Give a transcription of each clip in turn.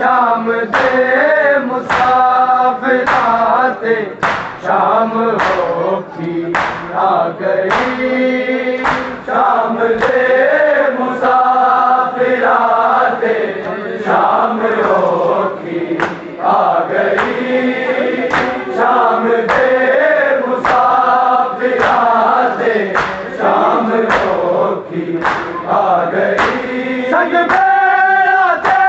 शाम दे मुसाफिराते शाम होती आ गई। शाम दे मुसाफिराते शाम होती आ गई। शाम दे मुसाफिराते शाम होती आ गई। संग बेराते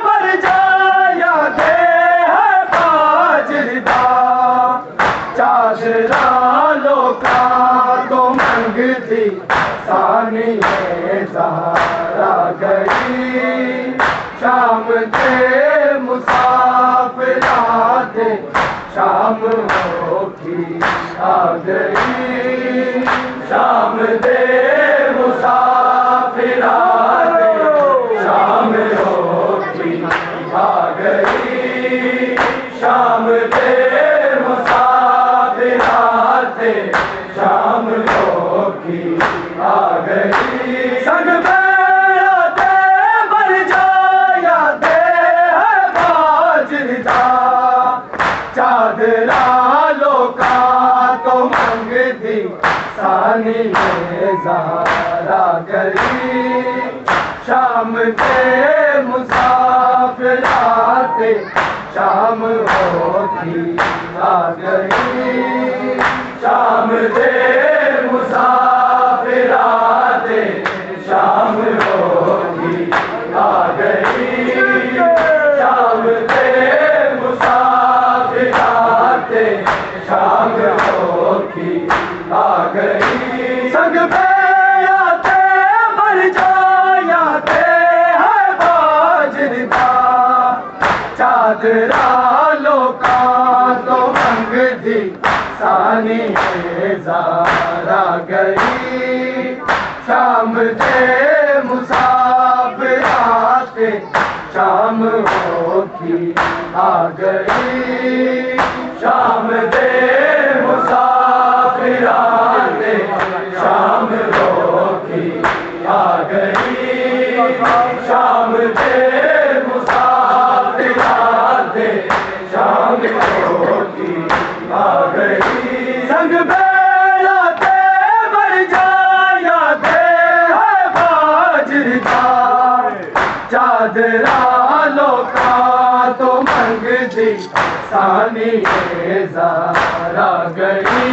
मर जाया दे है बाजदा चादरा लोका तो मंगती सानिए ज़हरा गई। शाम दे मुसाफिराते शाम होती आ गई। शाम दे मुसाफिराते शाम होती आ गई। शाम दे मुसाफिराते शाम होती आ गई। संग बेराते मर जाया दे है बाजदा चादरा लोका तो मंगती सानिए ज़हरा गई। शाम दे मुसाफिराते शाम होती आ गई। शाम दे मुसाफिराते शाम होती आ गई। शाम दे मुसाफिराते शाम होती आ गई। संग बेराते मर जाया दे है बाजदा चादरा लोका तो मंगती सानिए ज़हरा गई। शाम दे मुसाफिराते शाम होती आ गई। शाम दे मुसाफिराते शाम होती आ गई। शाम दे मुसाफिराते शाम होती आ गई। संग बेराते मर जाया दे है बाजदा चादरा लोका तो मंगती सानिए ज़हरा गई।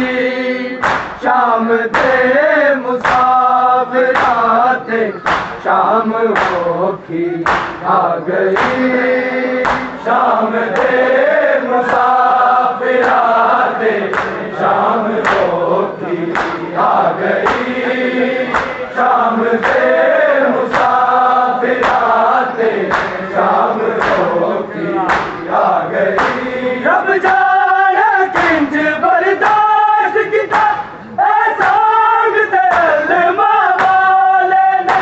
शाम दे मुसाफिराते शाम होती आ गई। शाम दे मुसाफिराते शाम होती आ गई। शाम दे मुसाफिराते शाम होती आ गई। रब जाने किंज बर्दाश्त किता एहसान दे अल्मा वाले ने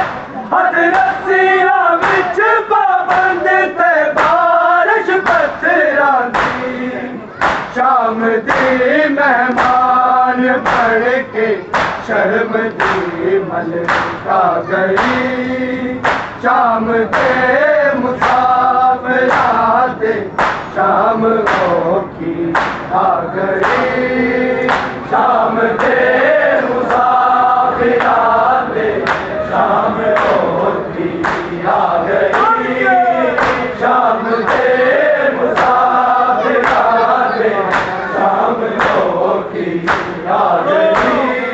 हद रस्सियां विच पाबंद ते बारिश पत्थरां दी। शाम दी मेहमान बन के शर्म दी मलका गई। शाम दे मुसाफिराते शाम होती आ गई। शाम दे मुसाफिराते शाम होती आ गई। शाम दे मुसाफिराते शाम होती आ गई।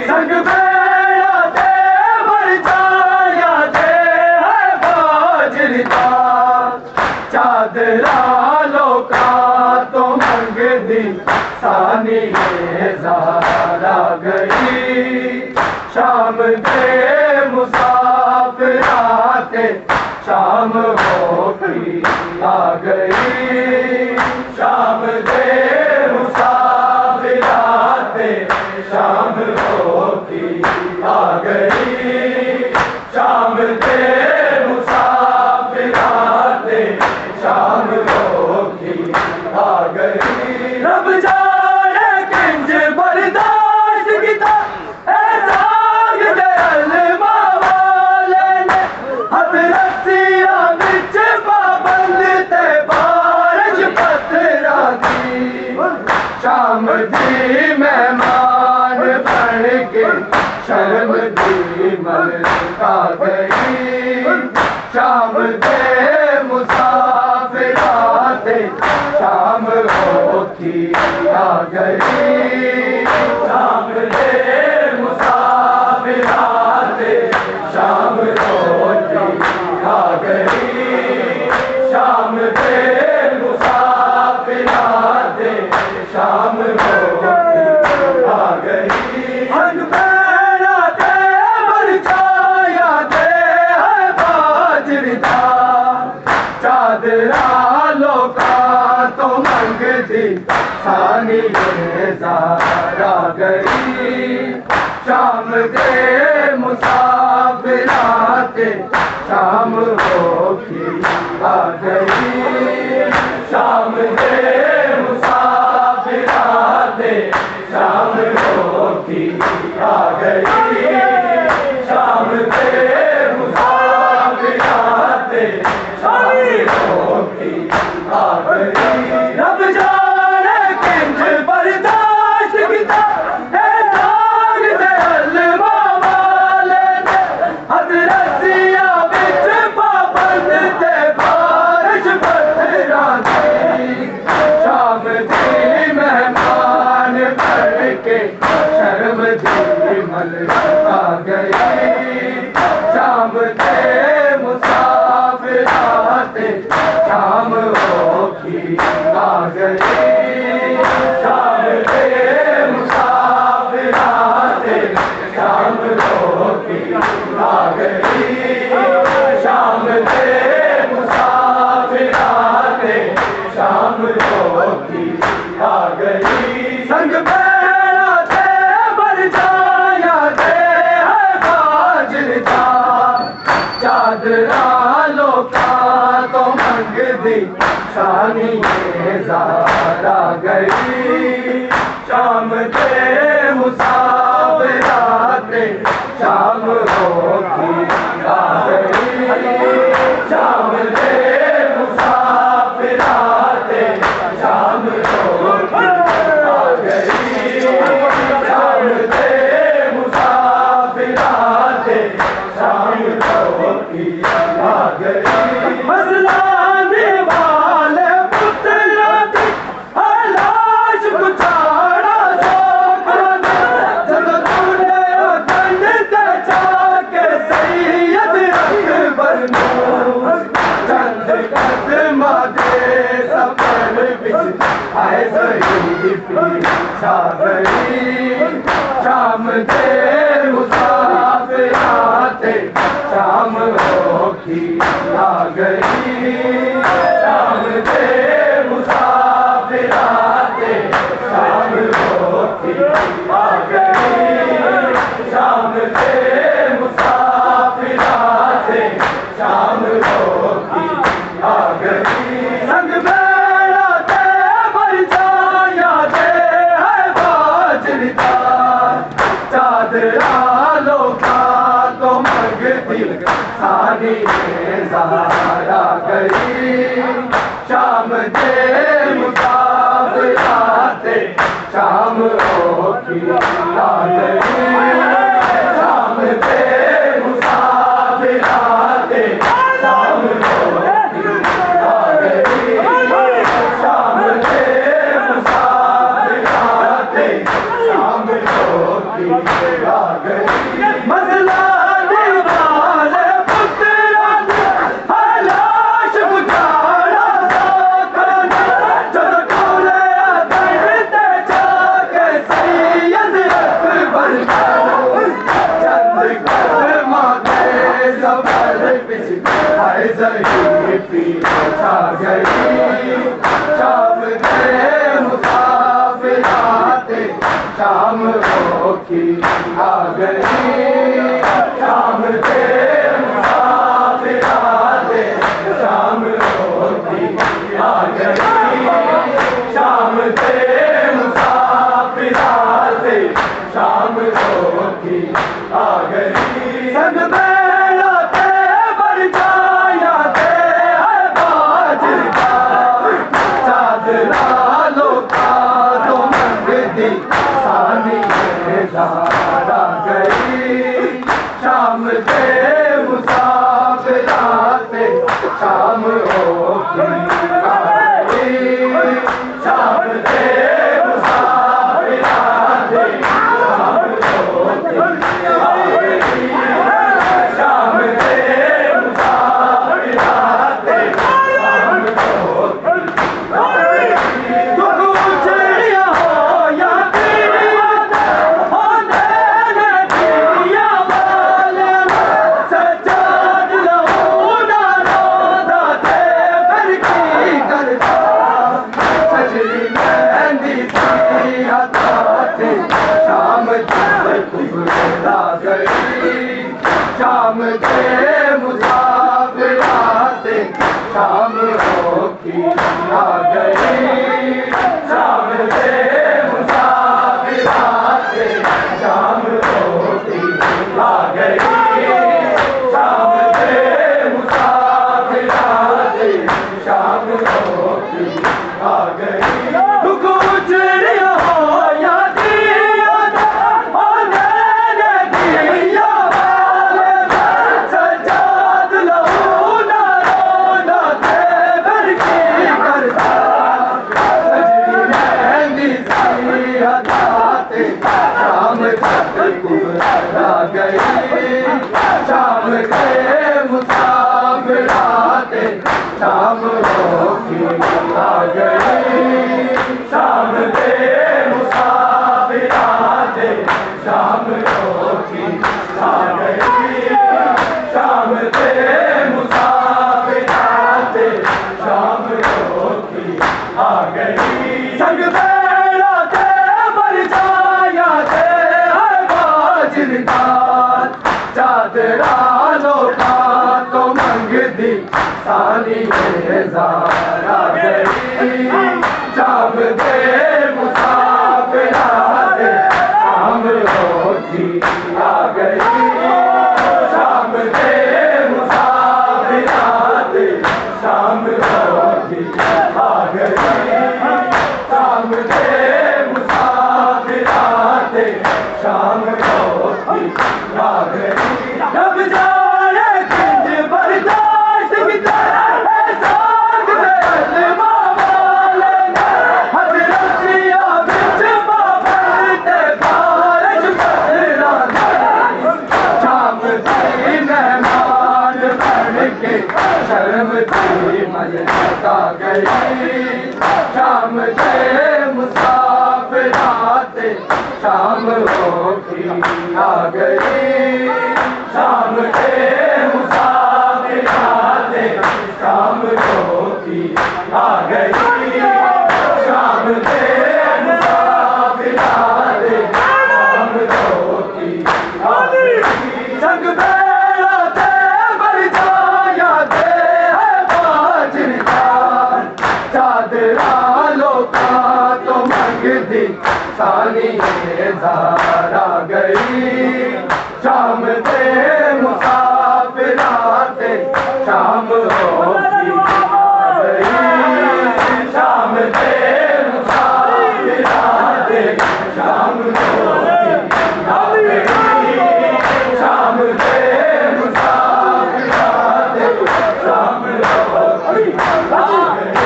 संग बेराते मर जाया दे है बाजदा चादरा लोका तो मंगती सानिए ज़हरा गई। शाम दे मुसाफिराते शाम होती आ गई। शाम दे मुसाफिराते शाम होती आ गई। शाम दे मुसाफिराते शाम होती आ गई। रब जाने किंज बर्दाश्त किता एहसान दे अल्मा वाले ने हद रस्सियां विच पाबंद ते दी मेहमान बन के शर्म दी मलका गई। शाम दे मुसाफिराते शाम होती आ गई। शाम दे मुसाफिराते शाम होती आ गई। शाम दे मुसाफिराते शाम होती आ गई। अनपैरा दे बरछाया दे है बाजरिदा चादरा लोका तो मंगती सानी ज़ारा गई। शाम दे मुसाफिराते शाम होती आ गई। शाम दे मुसाफिराते शाम होती आ गई। शाम दे मुसाफिराते शाम होती आ गई। रब जाने किंज बर्दाश्त किता है दाग दे हलवा वाले दे। हज़रतिया विच पाबंद ते बारिश पत्थरा दी। शाम दी मेहमान बन के शर्म दी मलका गई। शाम दे मुसाफिराते शाम होती आ गई। शाम दे मुसाफिराते शाम होती आ गई। शाम दे मुसाफिराते शाम होती आ गई। संग पैरा दे बरछाया दे है बाजरिदा चादरा लोका तो मंगती सानी ज़ारा गई। शाम दे मुसाफिराते शाम होती आ गई। शाम दे मुसाफिराते शाम होती आ गई। शाम दे मुसाफिराते शाम होती आ गई। मसलाने वाले पुत्रा दी लाश कुछाड़ा सोखा जब तूने कंध ते जाके सैयद अकबर नूर चंद कदमा दे सफर विच आए सही पीछा गई। शाम दे मुसाफिराते शाम होती आ गई। शाम दे मुसाफिराते शाम होती आ गई। शाम दे मुसाफिराते शाम होती आ गई। संग पैरा दे बरछाया दे है बाजरिदा चादरा लोका तो मंगती सानी ज़ारा गई। शाम दे मुसाफिराते शाम होती आ गई। शाम दे मुसाफिराते शाम होती आ गई। शाम दे मुसाफिराते शाम होती आ गई। मसलाने वाले पुत्रा दी लाश कुछाड़ा सोखा जब तूने कंध ते जाके सैयद अकबर नूर चंद कदमा दे सफर विच आए सही पीछा गई। शाम दे मुसाफिराते शाम होती आ गई। शाम दे मुसाफिराते शाम होती आ गई। शाम दे मुसाफिराते शाम होती आ गई। संग पैरा दे बरछाया दे है बाजरिदा चादरा लोका तो मंगती की आ गई शाम से मुसाफिर आते शाम की आ गई शाम से मुसाफिर आते शाम की आ गई दुख उजड़िया हो या दिया सजाद लहू ना रोना थे भर की करता सजनी मेहंदी सी हटाते शाम तक आ गई शाम के मुसाफिर आते शाम की आ गई शाम के मुसाफिर आते शाम की आ गई शाम के मुसाफिर आते शाम की आ गई संग बैठते मर जाया थे बाजिल का चादरा लोका तो मंग दी साली ज़ारा गई शाम के मुसाफिर आते शाम की आ गई शाम के मुसाफिर आते शाम की आ गई शाम के मुसाफिर आते शाम की आ गई जब जाए किंज बर्दाश्त की तरह एहसास दे मामा लेना हजरतिया बिच बाबरते बारिश बदलाना शाम की मेहमान बन के शर्म की मलका गई शाम के मुसाफिर आते शाम की आ गई शाम के मुसाफिर आते शाम की आ गई शाम के मुसाफिर आते शाम की आ गई संग बैठते मर जाया थे बाजिल का चादरा लोका तो मंग दी साली ज़ारा गई शाम से मुसाफिर आते शाम की आ गई शाम से मुसाफिर आते शाम की आ गई शाम से मुसाफिर आते शाम की आ गई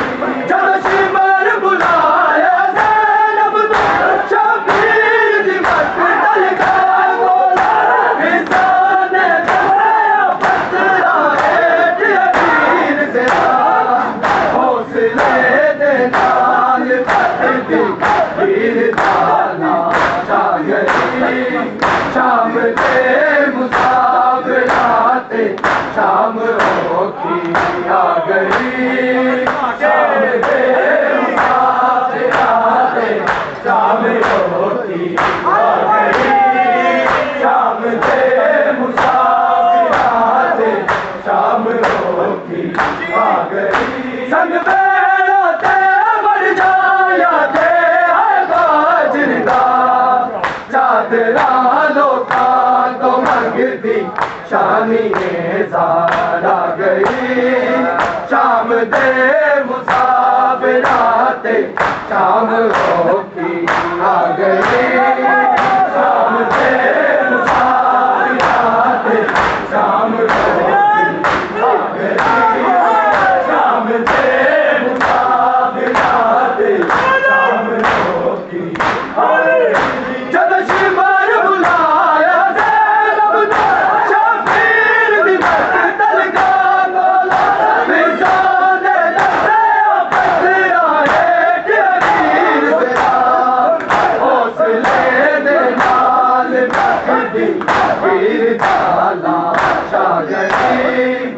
जब शिमर बुलाया ज़ैनब तो शबीर दी मक़तल का बोला इंसान दया पत्रा हेठ अमीर से हौसले दे नाल पत्ती वीर दाना छा गई शाम के मुसाफिर आते शाम की आ गई शाम के मुसाफिर आते शाम की आ गई शाम के मुसाफिर आते शाम की आ गई संग बैठते मर जाया थे बाजिल का चादरा लोका तो मंग दी शानी ज़ारा गई शाम दे मुसाफिर आते शाम की आ गई शाम दे मुसाफिर आते शाम की आ गई शाम दे मुसाफिर आते शाम की आ गई जब शिमर बुलाया ज़ैनब तो शबीर दी मक़तल का बोला इंसान दया पत्रा हेठ अमीर से हौसले दे नाल पत्ती वीर दाना छा गई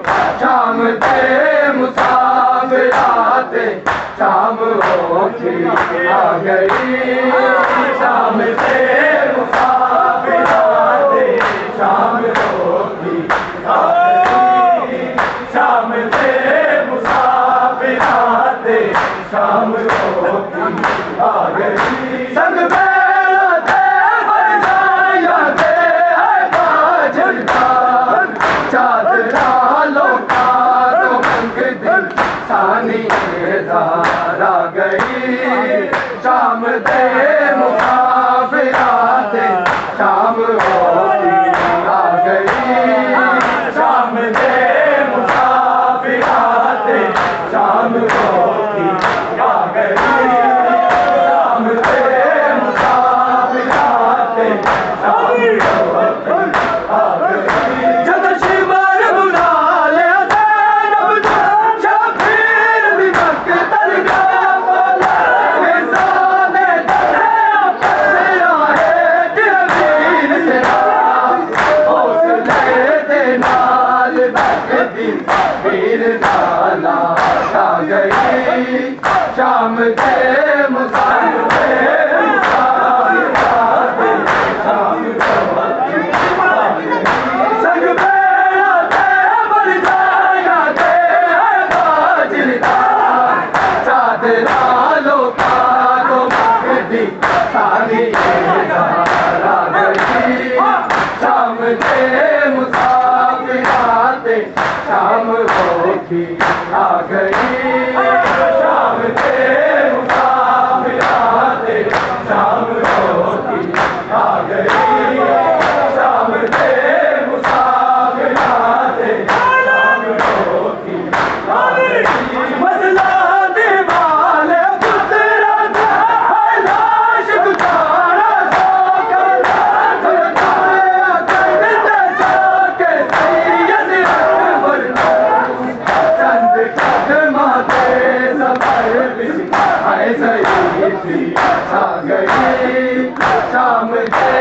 शाम के मुसाफिर आते शाम की आ गई शाम से मुसाफिर आते शाम की आ गई शाम से मुसाफिर शाम होती आ गई। संग बेड़ा थे बरसाया थे है बाजरा चादरा लोका तो मंग दिन सानी आ गई। शाम दे मुसाफिराते शाम होती आ गई। शाम दे मुसाफिराते शाम होती आ गई। शाम दे मुसाफिराते शाम होती आ गई। जब शिवर बुला ले ज़ैनब शबीर भी मक्तल गया बोला इंसाने दरिया पर आए जबीर तेरा हौसले दे नाल बकदी पीर डाला आ गई। शाम दे मुसाफिर संग बेड़ा थे बरसाया थे है बाजरा चादरा लोका तो मंगदी सारी आ गई। शाम दे मुसाफिराते शाम होती आ गई। शाम दे मुसाफिराते शाम होती आ गई। शाम दे मुसाफिराते शाम होती आ गई। मसला दीवाले गुजरा है लाश गुजारा सोकर करते जाके सैयद अकबर चंद कदमाते सफर बिच आए सईदी आ गई। शाम दे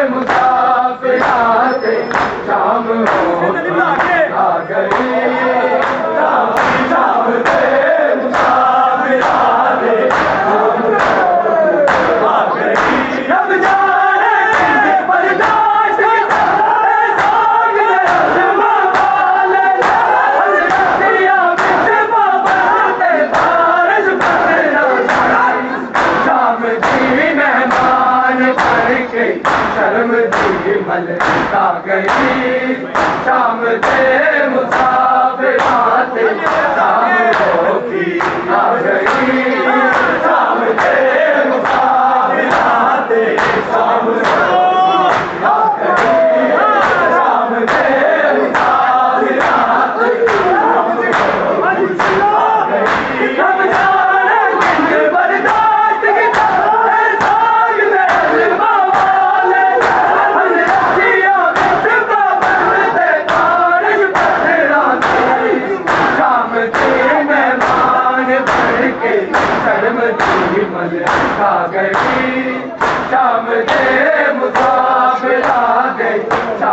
मुसाफिराते शाम होती आ गई। शाम दे मुसाफिराते शाम होती आ गई। रब जाने किसके बर्दाश्त किया साग रज़्मा वाले हज़रतिया बिच बाबरते बारिश बरना शाम दी मेहमान बन के शर्म दी मलका गई। शाम दे मुसाफिराते शाम होती आ गई। शाम दे मुसाफिराते शाम होती आ गई। शाम दे मुसाफिराते शाम होती आ गई। रब जाने किसके बर्दाश्त किया साग रज़्मा वाले हज़रतिया बिच बाबरते बारिश बरसाती। शाम दे मेहमान बन के शर्म दी मलका गई। शाम दे